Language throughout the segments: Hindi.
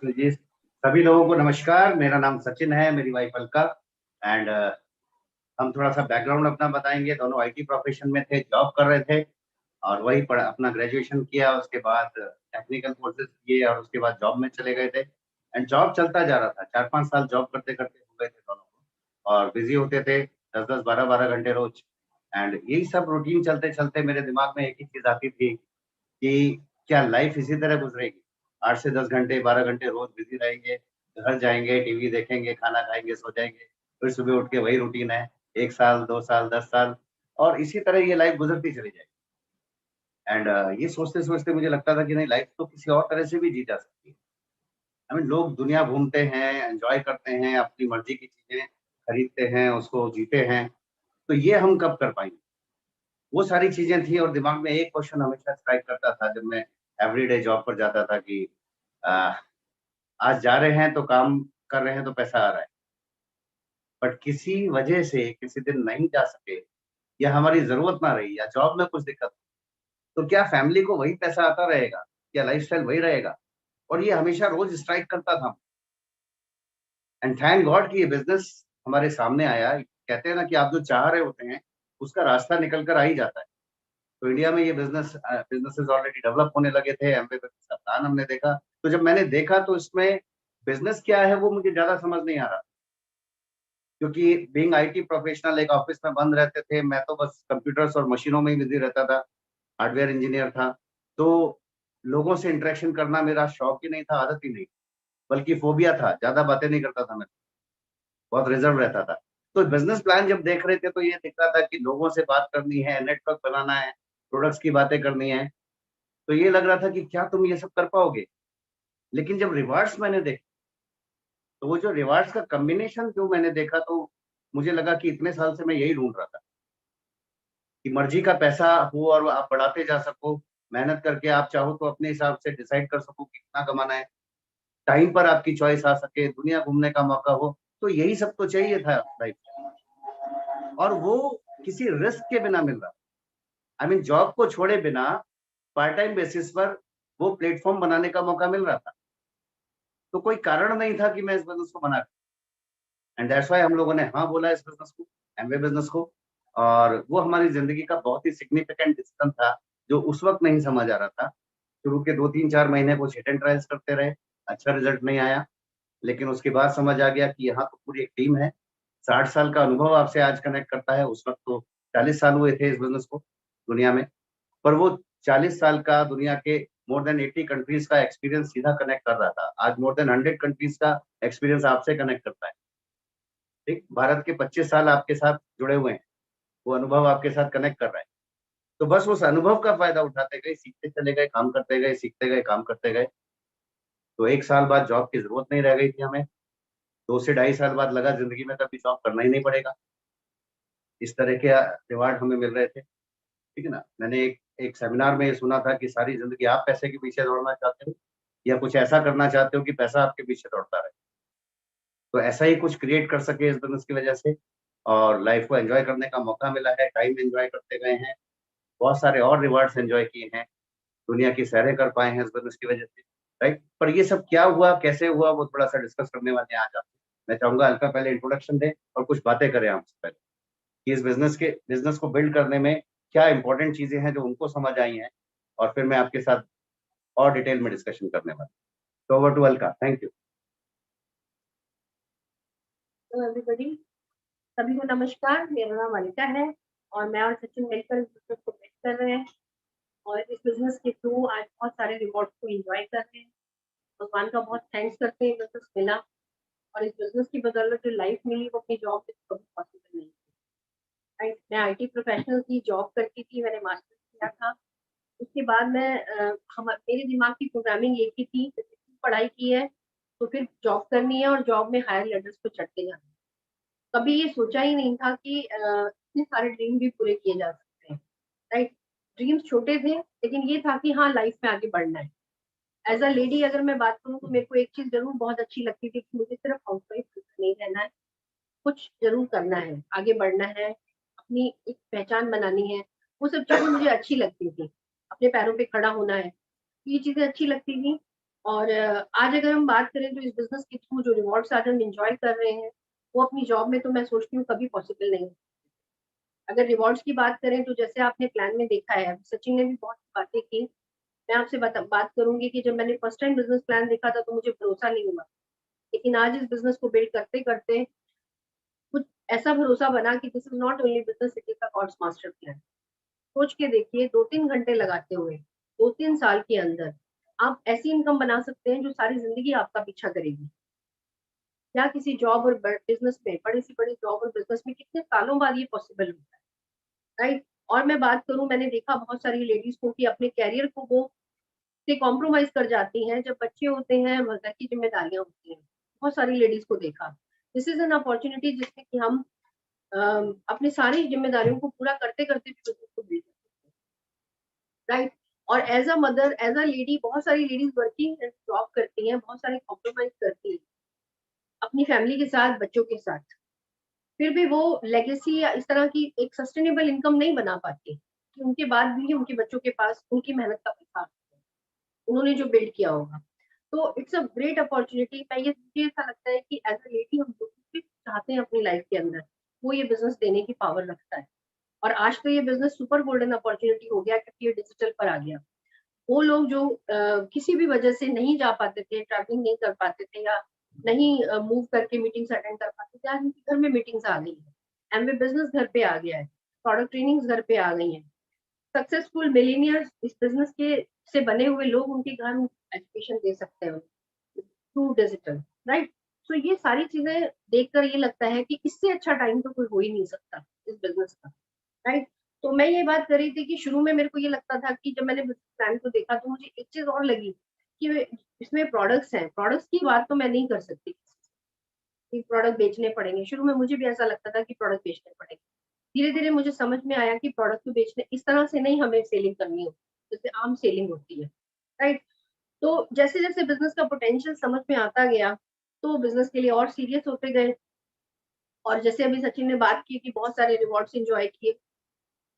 तो जी, सभी लोगों को नमस्कार। मेरा नाम सचिन है, मेरी वाइफ अलका। एंड हम थोड़ा सा बैकग्राउंड अपना बताएंगे। दोनों आईटी प्रोफेशन में थे, जॉब कर रहे थे और वही पढ़ा, अपना ग्रेजुएशन किया, उसके बाद टेक्निकल कोर्सेज किए और उसके बाद जॉब में चले गए थे। एंड जॉब चलता जा रहा था, 4-5 साल जॉब करते करते हो गए थे दोनों को, और बिजी होते थे 10-10, 12-12 घंटे रोज। एंड यही सब रूटीन चलते चलते मेरे दिमाग में एक ही चीज आती थी कि क्या लाइफ इसी तरह गुजरेगी? 8 से 10 घंटे, 12 घंटे रोज बिजी रहेंगे, घर जाएंगे, टीवी देखेंगे, खाना खाएंगे, सो जाएंगे, फिर सुबह उठ के वही रूटीन है। 1 साल, 2 साल, 10 साल, और इसी तरह ये लाइफ गुजरती चली जाएगी। एंड ये सोचते सोचते मुझे लगता था कि नहीं, लाइफ तो किसी और तरह से भी जी जा सकती है। आई मीन, लोग दुनिया घूमते हैं, एंजॉय करते हैं, अपनी मर्जी की चीजें खरीदते हैं, उसको जीते हैं। तो ये हम कब कर पाएंगे? वो सारी चीजें थी, और दिमाग में एक क्वेश्चन हमेशा स्ट्राइक करता था जब मैं एवरीडे जॉब पर जाता था कि आ, आज जा रहे हैं तो काम कर रहे हैं तो पैसा आ रहा है, बट किसी वजह से किसी दिन नहीं जा सके, या हमारी जरूरत ना रही, या जॉब में कुछ दिक्कत, तो क्या फैमिली को वही पैसा आता रहेगा? क्या लाइफस्टाइल वही रहेगा? और ये हमेशा रोज स्ट्राइक करता था। एंड थैंक गॉड कि ये बिजनेस हमारे सामने आया। कहते हैं ना कि आप जो चाह रहे होते हैं उसका रास्ता निकल कर आ ही जाता है। तो इंडिया में ये बिजनेसेस ऑलरेडी डेवलप होने लगे थे। एमवे बिजनेस का प्लान हमने देखा, तो जब मैंने देखा तो इसमें बिजनेस क्या है वो मुझे ज्यादा समझ नहीं आ रहा, क्योंकि बीइंग आईटी प्रोफेशनल एक ऑफिस में बंद रहते थे, मैं तो बस कंप्यूटर्स और मशीनों में ही बिजी रहता था। हार्डवेयर इंजीनियर था, तो लोगों से इंटरेक्शन करना मेरा शौक ही नहीं था, आदत ही नहीं, बल्कि फोबिया था। ज्यादा बातें नहीं करता था मैं, बहुत रिजर्व रहता था। तो बिजनेस प्लान जब देख रहे थे तो ये दिख रहा था कि लोगों से बात करनी है, नेटवर्क बनाना है, प्रोडक्ट्स की बातें करनी है। तो ये लग रहा था कि क्या तुम ये सब कर पाओगे? लेकिन जब रिवार्ड्स मैंने देखे, तो वो जो रिवार्ड्स का कॉम्बिनेशन जो मैंने देखा, तो मुझे लगा कि इतने साल से मैं यही ढूंढ रहा था कि मर्जी का पैसा हो और आप बढ़ाते जा सको। मेहनत करके आप चाहो तो अपने हिसाब से डिसाइड कर सको कि कितना कमाना है, टाइम पर आपकी चॉइस आ सके, दुनिया घूमने का मौका हो। तो यही सब तो चाहिए था लाइफ, और वो किसी रिस्क के बिना मिल रहा। आई मीन, जॉब को छोड़े बिना पार्ट टाइम बेसिस पर वो प्लेटफॉर्म बनाने का मौका मिल रहा था। तो कोई कारण नहीं था कि मैं इस बिजनेस को बना। एंड दैट्स व्हाई हम लोगों ने हाँ बोला इस बिजनेस को, एमवे बिजनेस को। और वो हमारी जिंदगी का बहुत ही सिग्निफिकेंट डिसीजन था, जो उस वक्त नहीं समझ आ रहा था। शुरू के 2-3-4 महीने कुछ हिट एंड ट्रायल्स करते रहे, अच्छा रिजल्ट नहीं आया। लेकिन उसके बाद समझ आ गया कि यहाँ तो पूरी एक टीम है। 60 साल का अनुभव आपसे आज कनेक्ट करता है, उस वक्त तो 40 साल हुए थे इस बिजनेस को दुनिया में। पर वो 40 साल का दुनिया के मोर देन 80 कंट्रीज का एक्सपीरियंस सीधा कनेक्ट कर रहा था। आज मोर देन 100 कंट्रीज का एक्सपीरियंस आपसे कनेक्ट करता है। ठीक, भारत के 25 साल आपके साथ जुड़े हुए हैं, वो अनुभव आपके साथ कनेक्ट कर रहा है। तो बस उस अनुभव का फायदा उठाते गए, सीखते चले गए, काम करते गए, सीखते गए, काम करते गए। तो 1 साल बाद जॉब की जरूरत नहीं रह गई थी हमें। 2 से ढाई साल बाद लगा जिंदगी में कभी जॉब करना ही नहीं पड़ेगा। इस तरह के रिवार्ड हमें मिल रहे थे। ठीक है ना। मैंने एक एक सेमिनार में ये सुना था कि सारी जिंदगी आप पैसे के पीछे दौड़ना चाहते हो, या कुछ ऐसा करना चाहते हो कि पैसा आपके पीछे दौड़ता रहे। तो ऐसा ही कुछ क्रिएट कर सके इस बिजनेस की वजह से, और लाइफ को एंजॉय करने का मौका मिला है, टाइम एंजॉय करते गए हैं, बहुत सारे और रिवार्ड्स एंजॉय किए हैं, दुनिया की सैरें कर पाए हैं इस बिजनेस की वजह से। राइट, पर ये सब क्या हुआ, कैसे हुआ, वो थोड़ा सा डिस्कस करने वाले हैं आज आपसे। मैं चाहूंगा अलका पहले इंट्रोडक्शन दे और कुछ बातें करें आपसे पहले कि इस बिजनेस को बिल्ड करने में क्या इंपॉर्टेंट चीजें हैं जो उनको समझ आई हैं, और फिर मैं आपके साथ और डिटेल में डिस्कशन करने वाला हूँ। तो over to Alka, thank you. Hello everybody, सभी को नमस्कार। मेरा नाम अनिता है और मैं और सचिन मिलकर इस बिजनेस को बिल्ड कर रहे हैं, और इस बिजनेस के थ्रू आज बहुत सारे रिवॉर्ड्स को एंजॉय कर रहे हैं। भगवान का बहुत थैंक्स करते हैं, बिजनेस मिला, और इस बिजनेस की बदौलत जो लाइफ मिली वो अपनी जॉब में कभी पॉसिबल नहीं थी। राइट, मैं आईटी प्रोफेशनल की जॉब करती थी, मैंने मास्टर्स किया था। उसके बाद मैं मेरे दिमाग की प्रोग्रामिंग एक ही थी कि पढ़ाई की है तो फिर जॉब करनी है, और जॉब में हायर लेवल्स पे चढ़ते जाना है। कभी ये सोचा ही नहीं था कि इतने सारे ड्रीम भी पूरे किए जा सकते हैं। राइट, ड्रीम्स छोटे थे, लेकिन ये था कि हाँ, लाइफ में आगे बढ़ना है। एज अ लेडी अगर मैं बात करूँ तो मेरे को एक चीज जरूर बहुत अच्छी लगती थी कि मुझे सिर्फ हाउसवाइफ नहीं रहना है, कुछ जरूर करना है, आगे बढ़ना है, अपनी एक पहचान बनानी है। वो सब चीजें मुझे अच्छी लगती थी, अपने पैरों पे खड़ा होना है, ये चीजें अच्छी लगती थी। और आज अगर हम बात करें तो इस बिजनेस के थ्रू जो रिवॉर्ड्स आज हम इंजॉय कर रहे हैं वो अपनी जॉब में तो मैं सोचती हूँ कभी पॉसिबल नहीं है। अगर रिवॉर्ड्स की बात करें तो जैसे आपने प्लान में देखा है, सचिन ने भी बहुत बातें की। मैं आपसे बात करूंगी कि जब मैंने फर्स्ट टाइम बिजनेस प्लान देखा था तो मुझे भरोसा नहीं हुआ, लेकिन आज इस बिजनेस को बिल्ड करते करते कुछ ऐसा भरोसा बना कि this is not only business, it is the gods master plan. सोच के देखिए, 2-3 घंटे लगाते हुए 2-3 साल के अंदर आप ऐसी इनकम बना सकते हैं जो सारी जिंदगी आपका पीछा करेगी। या किसी जॉब और बिजनेस में, बड़ी से बड़ी जॉब और बिजनेस में कितने सालों बाद ये पॉसिबल होता है, राइट? और मैं बात करूं, मैंने देखा बहुत सारी लेडीज को कि अपने कैरियर को वो से कॉम्प्रोमाइज कर जाती हैं जब बच्चे होते हैं, घर की जिम्मेदारियां होती हैं। बहुत सारी लेडीज को देखा। दिस इज एन अपॉर्चुनिटी जिसमें कि हम अपनी सारी जिम्मेदारियों को पूरा करते करते भी बिजनेस को बिल्ड कर सकते हैं, राइट? और as a mother, as a lady, बहुत सारी लेडीज वर्किंग जॉब करती हैं, बहुत सारे कॉम्प्रोमाइज करती हैं अपनी फैमिली के साथ, बच्चों के साथ, फिर भी वो लेगेसी या इस तरह की एक सस्टेनेबल इनकम नहीं बना पाती कि उनके बाद भी उनके बच्चों के पास उनकी मेहनत का पैसा, उन्होंने जो बिल्ड किया होगा। तो इट्स अ ग्रेट अपॉर्चुनिटी। मैं ये मुझे ऐसा लगता है कि एज अ लेडी हम जो भी चाहते हैं अपनी लाइफ के अंदर, वो ये बिजनेस देने की पावर रखता है। और आज तो ये बिजनेस सुपर गोल्डन अपॉर्चुनिटी हो गया क्योंकि ये डिजिटल पर आ गया। वो लोग जो किसी भी वजह से नहीं जा पाते थे, ट्रैवलिंग नहीं कर पाते थे या नहीं मूव करके मीटिंग्स अटेंड कर पाते थे, आज उनके घर में मीटिंग्स आ गई है, एमवे बिजनेस घर पे आ गया है, प्रोडक्ट ट्रेनिंग्स घर पे आ गई है। सक्सेसफुल मिलीनियर्स इस बिजनेस के से बने हुए लोग उनके घर एजुकेशन दे सकते हैं थ्रू डिजिटल, राइट? सो ये सारी चीजें देखकर ये लगता है कि इससे अच्छा टाइम तो कोई हो ही नहीं सकता इस बिजनेस का, राइट? तो मैं ये बात कर रही थी कि शुरू में मेरे को ये लगता था कि जब मैंने प्लान को देखा तो मुझे एक चीज और लगी कि इसमें प्रोडक्ट्स हैं, प्रोडक्ट्स की बात तो मैं नहीं कर सकती कि प्रोडक्ट बेचने पड़ेंगे। शुरू में मुझे भी ऐसा लगता था कि प्रोडक्ट बेचने पड़ेंगे। धीरे धीरे मुझे समझ में आया कि प्रोडक्ट को बेचने इस तरह से नहीं हमें सेलिंग करनी होती जैसे आम सेलिंग होती है, राइट? तो जैसे जैसे बिजनेस का पोटेंशियल समझ में आता गया तो बिजनेस के लिए और सीरियस होते गए। और जैसे अभी सचिन ने बात की कि बहुत सारे रिवॉर्ड्स एंजॉय किए,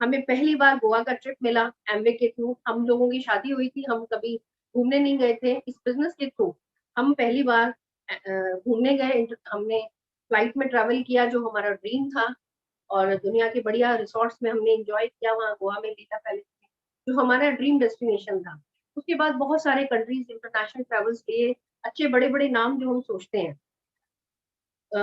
हमें पहली बार गोवा का ट्रिप मिला एमवे के थ्रू। हम लोगों की शादी हुई थी, हम कभी घूमने नहीं गए थे, इस बिजनेस के थ्रू हम पहली बार घूमने गए। हमने फ्लाइट में ट्रैवल किया जो हमारा ड्रीम था, और दुनिया के बढ़िया रिसोर्ट्स में हमने एंजॉय किया, वहाँ गोवा में लीला पैलेस में जो हमारा ड्रीम डेस्टिनेशन था। उसके बाद बहुत सारे कंट्रीज इंटरनेशनल ट्रैवल्स किए, अच्छे बड़े बड़े नाम जो हम सोचते हैं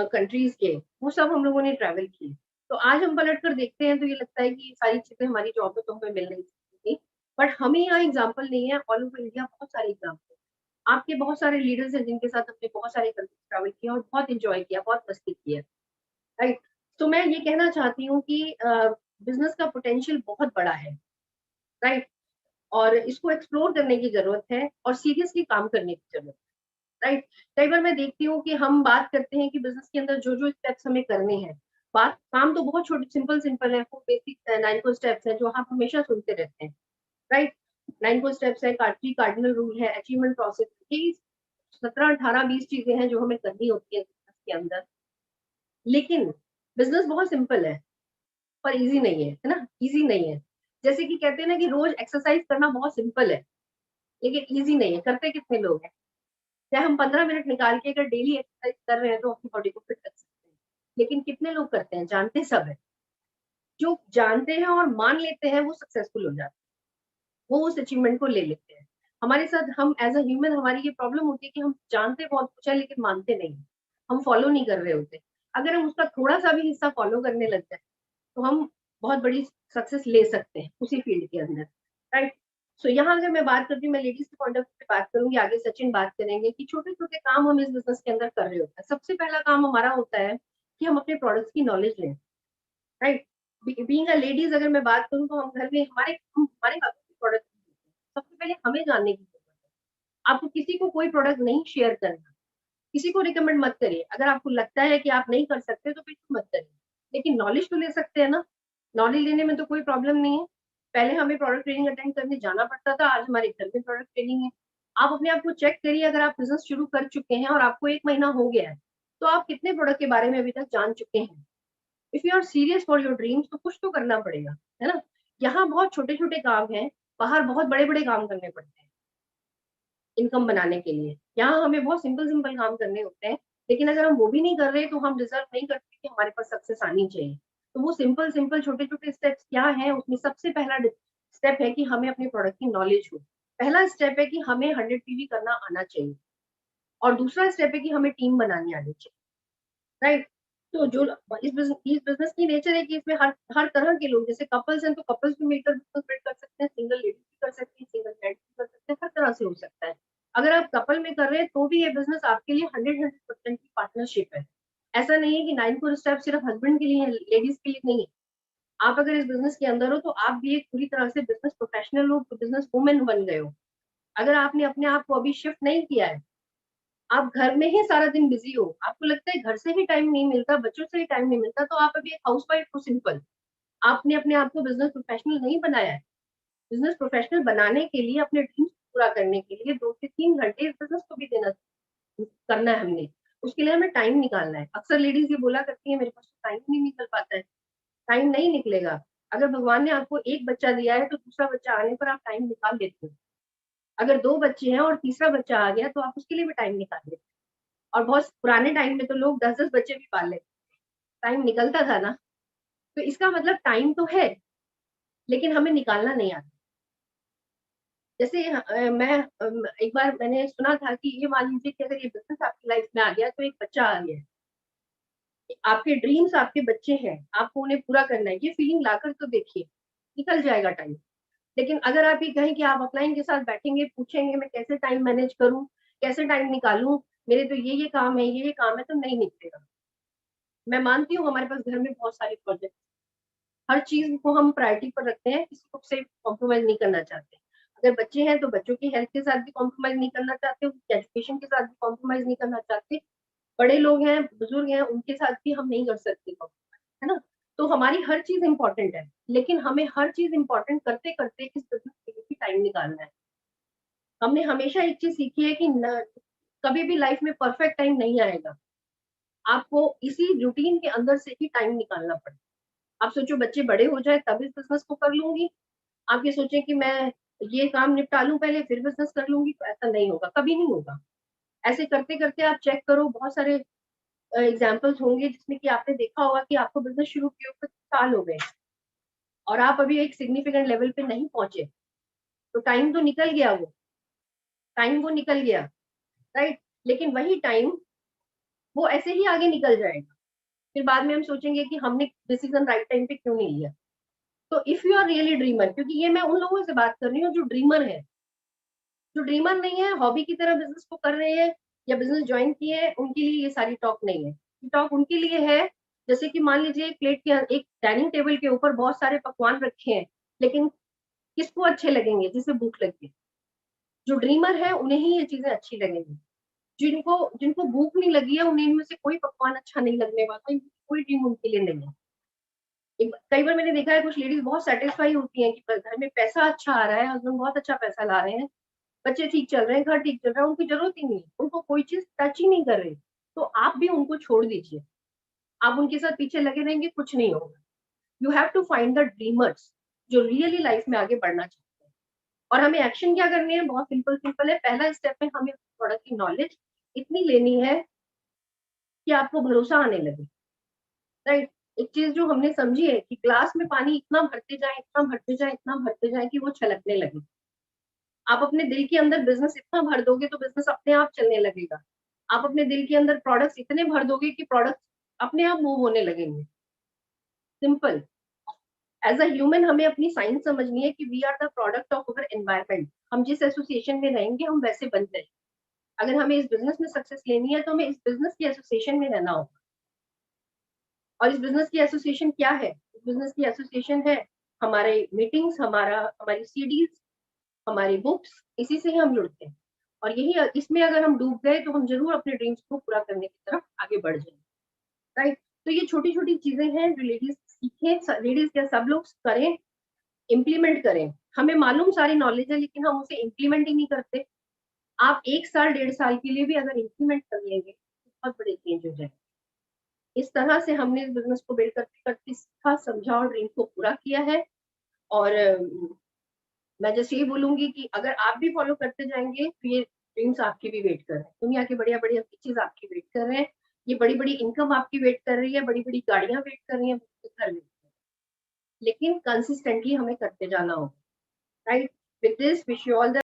कंट्रीज के, वो सब हम लोगों ने ट्रैवल किए। तो आज हम पलट कर देखते हैं तो ये लगता है कि ये सारी चीजें हमारी जॉब में तो हमें मिल नहीं सकती थी। बट हमें यहाँ एग्जाम्पल नहीं है, ऑल ओवर इंडिया बहुत सारे एग्जाम्पल, आपके बहुत सारे लीडर्स हैं जिनके साथ हमने बहुत सारे कंट्रीज ट्रैवल किया और बहुत इंजॉय किया, बहुत मस्ती की है, राइट? तो मैं ये कहना चाहती हूँ कि बिजनेस का पोटेंशियल बहुत बड़ा है, राइट? और इसको एक्सप्लोर करने की जरूरत है और सीरियसली काम करने की जरूरत है, राइट? कई बार मैं देखती हूँ कि हम बात करते हैं कि बिजनेस के अंदर जो जो स्टेप्स हमें करने हैं, बात काम तो बहुत छोटे सिंपल सिंपल है, वो बेसिक 9 स्टेप्स हैं जो आप हमेशा सुनते रहते हैं, राइट? 9 स्टेप्स है, कार्डिनल रूल है, अचीवमेंट प्रोसेस, ये 17, 18, 20 चीजें हैं जो हमें करनी होती है बिजनेस के अंदर। लेकिन बिजनेस बहुत सिंपल है पर इजी नहीं है, है ना? इजी नहीं है। जैसे कि कहते हैं ना कि रोज एक्सरसाइज करना बहुत सिंपल है लेकिन इजी नहीं है। करते कितने लोग हैं? चाहे हम 15 मिनट निकाल के अगर डेली एक्सरसाइज कर रहे हैं तो अपनी बॉडी को फिट रख सकते हैं, लेकिन कितने लोग करते हैं? जानते सब है। जो जानते हैं और मान लेते हैं वो सक्सेसफुल हो जाते हैं, वो उस अचीवमेंट को ले लेते हैं। हमारे साथ हम एज अ ह्यूमन हमारी ये प्रॉब्लम होती है कि हम जानते बहुत कुछ है लेकिन मानते नहीं, हम फॉलो नहीं कर रहे होते। अगर हम उसका थोड़ा सा भी हिस्सा फॉलो करने लग जाए तो हम बहुत बड़ी सक्सेस ले सकते हैं उसी फील्ड के अंदर, राइट? सो यहाँ अगर मैं बात करती हूँ, मैं लेडीज के पॉइंट ऑफ व्यू बात करूंगी, आगे सचिन बात करेंगे कि छोटे छोटे काम हम इस बिजनेस के अंदर कर रहे होते हैं। सबसे पहला काम हमारा होता है कि हम अपने प्रोडक्ट्स की नॉलेज लें, राइट? बीइंग अ लेडीज अगर मैं बात करूँ तो हम घर में हमारे हाथों के प्रोडक्ट, सबसे पहले हमें जानने की जरूरत है। आपको किसी को कोई प्रोडक्ट नहीं शेयर करना, किसी को रिकमेंड मत करिए। अगर आपको लगता है कि आप नहीं कर सकते तो बिल्कुल मत करिए, लेकिन नॉलेज तो ले सकते हैं ना। नॉलेज लेने में तो कोई प्रॉब्लम नहीं है। पहले हमें प्रोडक्ट ट्रेनिंग अटेंड करने जाना पड़ता था, आज हमारे घर में प्रोडक्ट ट्रेनिंग है। आप अपने आप को चेक करिए, अगर आप बिजनेस शुरू कर चुके हैं और आपको 1 महीना हो गया है तो आप कितने प्रोडक्ट के बारे में अभी तक जान चुके हैं। If you are serious for your dreams तो कुछ तो करना पड़ेगा, है ना? यहाँ बहुत छोटे छोटे काम हैं, बाहर बहुत बड़े बड़े काम करने पड़ते हैं। इनकम बनाने के लिए। यहाँ हमें बहुत सिंपल काम करने होते हैं, लेकिन अगर हम वो भी नहीं कर रहे तो हम डिजर्व नहीं करते कि हमारे पास सक्सेस आनी चाहिए। तो वो सिंपल छोटे स्टेप्स क्या है, उसमें सबसे पहला स्टेप है कि हमें अपने प्रोडक्ट की नॉलेज हो। पहला स्टेप है कि हमें 100 पीवी करना आना चाहिए, और दूसरा स्टेप है कि हमें टीम बनानी आनी चाहिए, राइट। तो जो इस बिजनेस की नेचर है कि इसमें हर तरह के लोग, जैसे कपल्स हैं तो कपल्स भी मिलकर बिजनेस बिल्ड कर सकते हैं, सिंगल लेडीज भी कर सकती है, सिंगल जेंट्स भी कर सकते हैं, हर तरह से हो सकता है। अगर आप कपल में कर रहे हैं तो भी ये बिजनेस आपके लिए 100% की पार्टनरशिप है। ऐसा नहीं है कि 9 स्टेप सिर्फ हस्बैंड के लिए है, लेडीज के लिए नहीं है। आप अगर इस बिजनेस के अंदर हो तो आप भी एक पूरी तरह से बिजनेस प्रोफेशनल हो, बिजनेस वुमेन बन गए हो। अगर आपने अपने आप को अभी शिफ्ट नहीं किया है, आप घर में ही सारा दिन बिजी हो, आपको लगता है घर से ही टाइम नहीं मिलता, बच्चों से ही टाइम नहीं मिलता, तो आप अभी एक हाउसवाइफ हो सिंपल। आपने अपने आप को बिजनेस प्रोफेशनल नहीं बनाया है। बिजनेस प्रोफेशनल बनाने के लिए, अपने ड्रीम्स पूरा करने के लिए 2 से 3 घंटे इस बिजनेस को भी देना करना है हमने। उसके लिए हमें टाइम निकालना है। अक्सर लेडीज ये बोला करती है मेरे पास तो टाइम नहीं निकल पाता है। टाइम नहीं निकलेगा। अगर भगवान ने आपको एक बच्चा दिया है तो दूसरा बच्चा आने पर आप टाइम निकाल लेते हो। अगर 2 बच्चे हैं और तीसरा बच्चा आ गया तो आप उसके लिए भी टाइम निकाल लेते हो। और बहुत पुराने टाइम में तो लोग 10-10 बच्चे भी पाल लेते, टाइम निकलता था ना। तो इसका मतलब टाइम तो है, लेकिन हमें निकालना नहीं आता। जैसे एक बार मैंने सुना था कि ये मान लीजिए कि अगर ये बिज़नेस आपकी लाइफ में आ गया तो एक बच्चा आ गया। आपके ड्रीम्स आपके बच्चे हैं, आपको उन्हें पूरा करना है, ये फीलिंग लाकर तो देखिए, निकल जाएगा टाइम। लेकिन अगर आप ये कहें कि आप अपलाइन के साथ बैठेंगे, पूछेंगे मैं कैसे टाइम मैनेज करूँ, कैसे टाइम निकालूँ, मेरे तो ये काम है, ये काम है, तो नहीं निकलेगा। मैं मानती हूँ हमारे पास घर में बहुत सारे प्रोजेक्ट, हर चीज़ को हम प्रायोरिटी पर रखते हैं, किसी को से कॉम्प्रोमाइज़ नहीं करना चाहते। अगर बच्चे हैं तो बच्चों की हेल्थ के साथ भी कॉम्प्रोमाइज़ नहीं करना चाहते, उनकी एजुकेशन के साथ भी कॉम्प्रोमाइज़ नहीं करना चाहते। बड़े लोग हैं, बुजुर्ग हैं, उनके साथ भी हम नहीं कर सकते कॉम्प्रोमाइज़, है ना? तो हमारी हर चीज़ इम्पोर्टेंट है, लेकिन हमें हर चीज़ इम्पोर्टेंट करते-करते इस बिज़नेस के लिए भी टाइम निकालना है। हमने हमेशा एक चीज़ सीखी है कि कभी भी लाइफ में परफेक्ट टाइम नहीं आएगा। आपको इसी रूटीन के अंदर से ही टाइम निकालना पड़ेगा। आप सोचो बच्चे बड़े हो जाए तब इस बिज़नेस को कर लूँगी। आप ये सोचें कि मैं ये काम निपटा लूँ पहले फिर बिज़नेस कर लूँगी, तो ऐसा नहीं होगा, कभी नहीं होगा। ऐसे करते-करते आप चेक करो, बहुत सारे एग्ज़ाम्पल्स होंगे जिसमें कि आपने देखा होगा कि आपको बिज़नेस शुरू किए हुए साल हो गए और आप अभी एक सिग्निफिकेंट लेवल पे नहीं पहुँचे। तो टाइम तो निकल गया वो, टाइम वो निकल गया, राइट? लेकिन वही टाइम वो ऐसे ही आगे निकल जाएगा। फिर बाद में हम सोचेंगे कि हमने डिसीज़न राइट टाइम पे क्यों नहीं लिया। तो if you are really dreamer, क्योंकि ये मैं उन लोगों से बात कर रही हूँ जो ड्रीमर है। जो ड्रीमर नहीं है, हॉबी की तरह बिज़नेस को कर रहे हैं या बिज़नेस जॉइन किए हैं, उनके लिए ये सारी टॉक नहीं है। ये टॉक उनके लिए है, जैसे कि मान लीजिए एक डाइनिंग टेबल के ऊपर बहुत सारे पकवान रखे हैं, लेकिन किसको अच्छे लगेंगे? जिसे भूख लगी है। जो ड्रीमर है उन्हें ही ये चीज़ें अच्छी लगेंगी। जिनको जिनको भूख नहीं लगी है, उन्हें इनमें से कोई पकवान अच्छा नहीं लगने वाला, कोई ड्रीम उनके लिए नहीं है। कई बार मैंने देखा है कुछ लेडीज़ बहुत सैटिस्फाई होती हैं कि घर में पैसा अच्छा आ रहा है, हस्बैंड बहुत अच्छा पैसा ला रहे हैं, बच्चे ठीक चल रहे हैं, घर ठीक चल रहा है, उनकी ज़रूरत ही नहीं है, उनको कोई चीज़ टच ही नहीं कर रही। तो आप भी उनको छोड़ दीजिए, आप उनके साथ पीछे लगे रहेंगे, कुछ नहीं होगा। You have to find the dreamers जो रियली लाइफ में आगे बढ़ना चाहते हैं। और हमें एक्शन क्या करनी है? बहुत सिंपल है। पहला स्टेप है हमें प्रोडक्ट की नॉलेज इतनी लेनी है कि आपको भरोसा आने लगे, राइट? एक चीज़ जो हमने समझी है कि ग्लास में पानी इतना भरते जाएँ, इतना भरते जाएँ, इतना भरते जाएँ कि वो छलकने लगे। आप अपने दिल के अंदर बिज़नेस इतना भर दोगे तो बिज़नेस अपने आप चलने लगेगा। आप अपने दिल के अंदर प्रोडक्ट्स इतने भर दोगे कि प्रोडक्ट्स अपने आप मूव होने लगेंगे। सिंपल। एज़ अ ह्यूमन हमें अपनी साइंस समझनी है कि we are the product of our environment. हम जिस एसोसिएशन में रहेंगे हम वैसे बनते हैं। अगर हमें इस बिज़नेस में सक्सेस लेनी है तो हमें इस बिज़नेस की एसोसिएशन में रहना होगा। और इस बिज़नेस की एसोसिएशन क्या है? इस बिज़नेस की एसोसिएशन है हमारे मीटिंग्स, हमारी सीडीज़, हमारी बुक्स, इसी से ही हम जुड़ते हैं। और यही इसमें अगर हम डूब गए तो हम ज़रूर अपने ड्रीम्स को पूरा करने की तरफ आगे बढ़ जाएँगे, राइट? तो ये छोटी-छोटी चीज़ें हैं जो लेडीज़ सीखें, लेडीज़ क्या सब लोग करें, इम्प्लीमेंट करें। हमें मालूम सारी नॉलेज है लेकिन हम उसे इम्प्लीमेंट ही नहीं करते। आप 1 साल, 1.5 साल के लिए भी अगर इम्प्लीमेंट कर लेंगे, तो बहुत बड़े चेंज हो जाएँगे। इस तरह से हमने इस बिज़नेस को बिल्ड करते-करते सीखा, समझा और ड्रीम को पूरा किया है। और मैं जस्ट यही बोलूँगी कि अगर आप भी फ़ॉलो करते जाएँगे तो ये ड्रीम्स आपकी भी वेट कर रहे हैं, दुनिया के बढ़िया-बढ़िया बीचेज़ आपकी वेट कर रहे हैं, ये बड़ी-बड़ी इनकम आपकी वेट कर रही है, बड़ी-बड़ी गाड़ियाँ वेट कर रही हैं, घर वेट कर रहे हैं। लेकिन कंसिस्टेंटली हमें करते जाना होगा, right? With this wish you all the